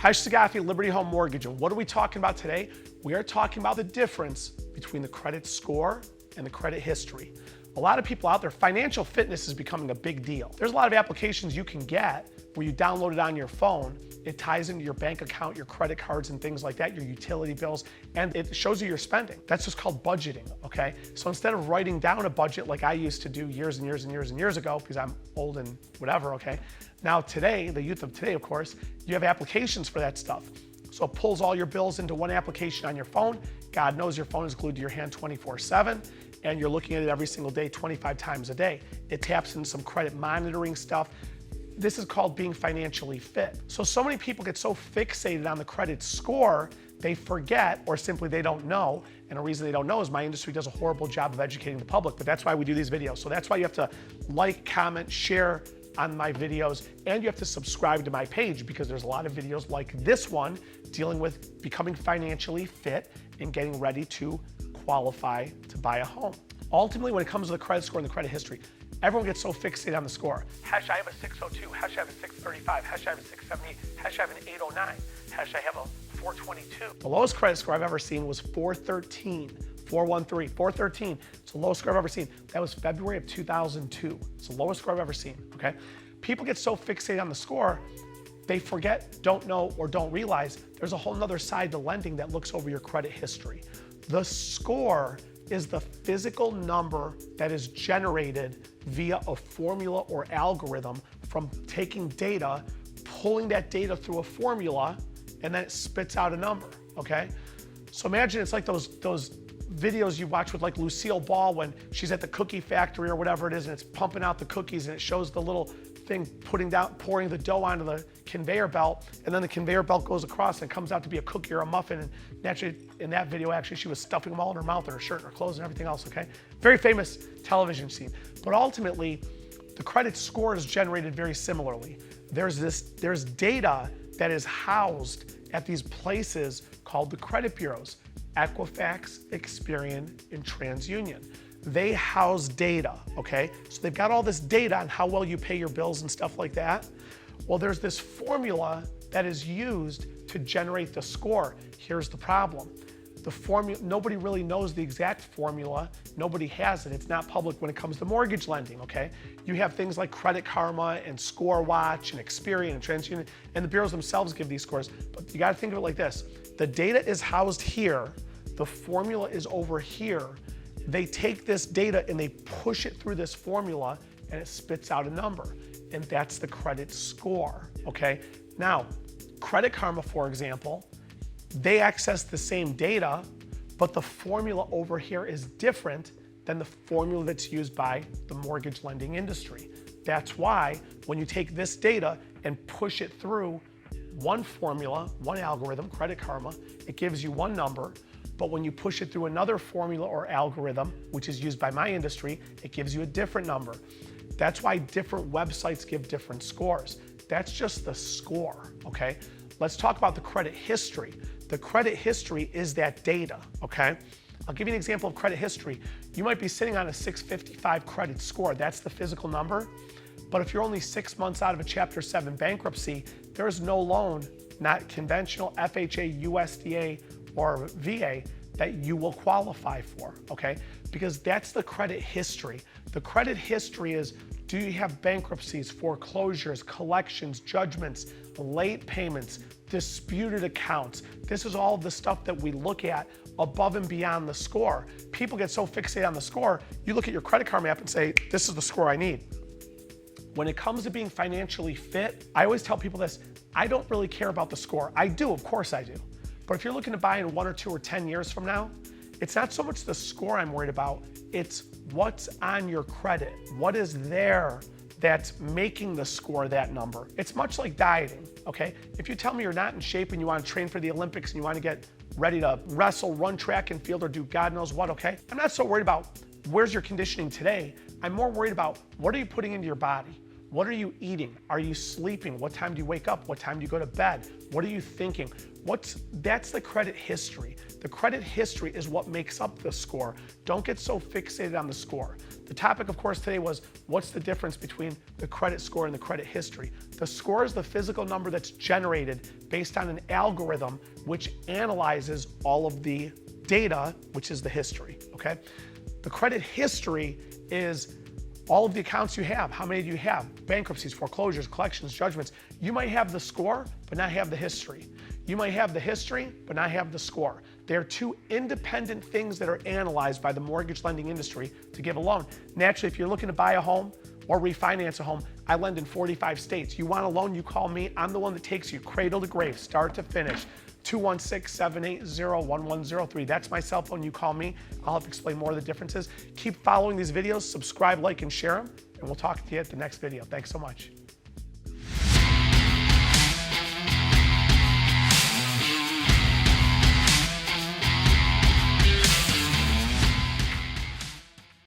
Hi, Sagafi, Liberty Home Mortgage. And what are we talking about today? We are talking about the difference between the credit score and the credit history. A lot of people out there, financial fitness is becoming a big deal. There's a lot of applications you can get where you download it on your phone. It ties into your bank account, your credit cards and things like that, your utility bills, and it shows you your spending. That's just called budgeting, okay? So instead of writing down a budget like I used to do years and years and years and years ago, because I'm old and whatever, okay? Now today, the youth of today, of course, you have applications for that stuff. So it pulls all your bills into one application on your phone. God knows your phone is glued to your hand 24/7, and you're looking at it every single day, 25 times a day. It taps into some credit monitoring stuff. This is called being financially fit. So many people get so fixated on the credit score, they forget, or simply they don't know. And the reason they don't know is my industry does a horrible job of educating the public, but that's why we do these videos. So that's why you have to like, comment, share on my videos, and you have to subscribe to my page because there's a lot of videos like this one dealing with becoming financially fit and getting ready to qualify to buy a home. Ultimately, when it comes to the credit score and the credit history, everyone gets so fixated on the score. Hash, I have a 602, hash, I have a 635, hash, I have a 678, hash, I have an 809, hash, I have a 422. The lowest credit score I've ever seen was 413. 413, 413. It's the lowest score I've ever seen. That was February of 2002. It's the lowest score I've ever seen, okay? People get so fixated on the score, they forget, don't know, or don't realize there's a whole nother side to lending that looks over your credit history. The score is the physical number that is generated via a formula or algorithm from taking data, pulling that data through a formula, and then it spits out a number, okay? So imagine it's like those videos you watch with like Lucille Ball when she's at the cookie factory or whatever it is, and it's pumping out the cookies and it shows the little thing pouring the dough onto the conveyor belt, and then the conveyor belt goes across and it comes out to be a cookie or a muffin. And naturally, in that video, actually, she was stuffing them all in her mouth and her shirt and her clothes and everything else, okay? Very famous television scene. But ultimately, the credit score is generated very similarly. There's data that is housed at these places called the credit bureaus. Equifax, Experian, and TransUnion. They house data, okay? So they've got all this data on how well you pay your bills and stuff like that. Well, there's this formula that is used to generate the score. Here's the problem. The formula, nobody really knows the exact formula. Nobody has it. It's not public when it comes to mortgage lending, okay? You have things like Credit Karma and Score Watch and Experian and TransUnion, and the bureaus themselves give these scores. But you gotta think of it like this. The data is housed here. The formula is over here. They take this data and they push it through this formula and it spits out a number. And that's the credit score, okay? Now, Credit Karma, for example, they access the same data, but the formula over here is different than the formula that's used by the mortgage lending industry. That's why when you take this data and push it through one formula, one algorithm, Credit Karma, it gives you one number. But when you push it through another formula or algorithm, which is used by my industry, it gives you a different number. That's why different websites give different scores. That's just the score, okay? Let's talk about the credit history. The credit history is that data, okay? I'll give you an example of credit history. You might be sitting on a 655 credit score. That's the physical number. But if you're only 6 months out of a Chapter 7 bankruptcy, there's no loan, not conventional, FHA, USDA, or VA, that you will qualify for, okay? Because that's the credit history. The credit history is, do you have bankruptcies, foreclosures, collections, judgments, late payments, disputed accounts? This is all the stuff that we look at above and beyond the score. People get so fixated on the score, you look at your Credit Karma app and say, this is the score I need. When it comes to being financially fit, I always tell people this, I don't really care about the score. I do, of course I do. But if you're looking to buy in 1 or 2 or 10 years from now, it's not so much the score I'm worried about, it's what's on your credit. What is there that's making the score that number? It's much like dieting, okay? If you tell me you're not in shape and you want to train for the Olympics and you want to get ready to wrestle, run track and field, or do God knows what, okay? I'm not so worried about where's your conditioning today. I'm more worried about what are you putting into your body? What are you eating? Are you sleeping? What time do you wake up? What time do you go to bed? What are you thinking? That's the credit history. The credit history is what makes up the score. Don't get so fixated on the score. The topic, of course, today was what's the difference between the credit score and the credit history. The score is the physical number that's generated based on an algorithm which analyzes all of the data, which is the history, okay? The credit history is all of the accounts you have. How many do you have? Bankruptcies, foreclosures, collections, judgments. You might have the score, but not have the history. You might have the history, but not have the score. They're two independent things that are analyzed by the mortgage lending industry to give a loan. Naturally, if you're looking to buy a home or refinance a home, I lend in 45 states. You want a loan, you call me. I'm the one that takes you cradle to grave, start to finish. 216-780-1103. That's my cell phone. You call me. I'll help explain more of the differences. Keep following these videos. Subscribe, like, and share them. And we'll talk to you at the next video. Thanks so much.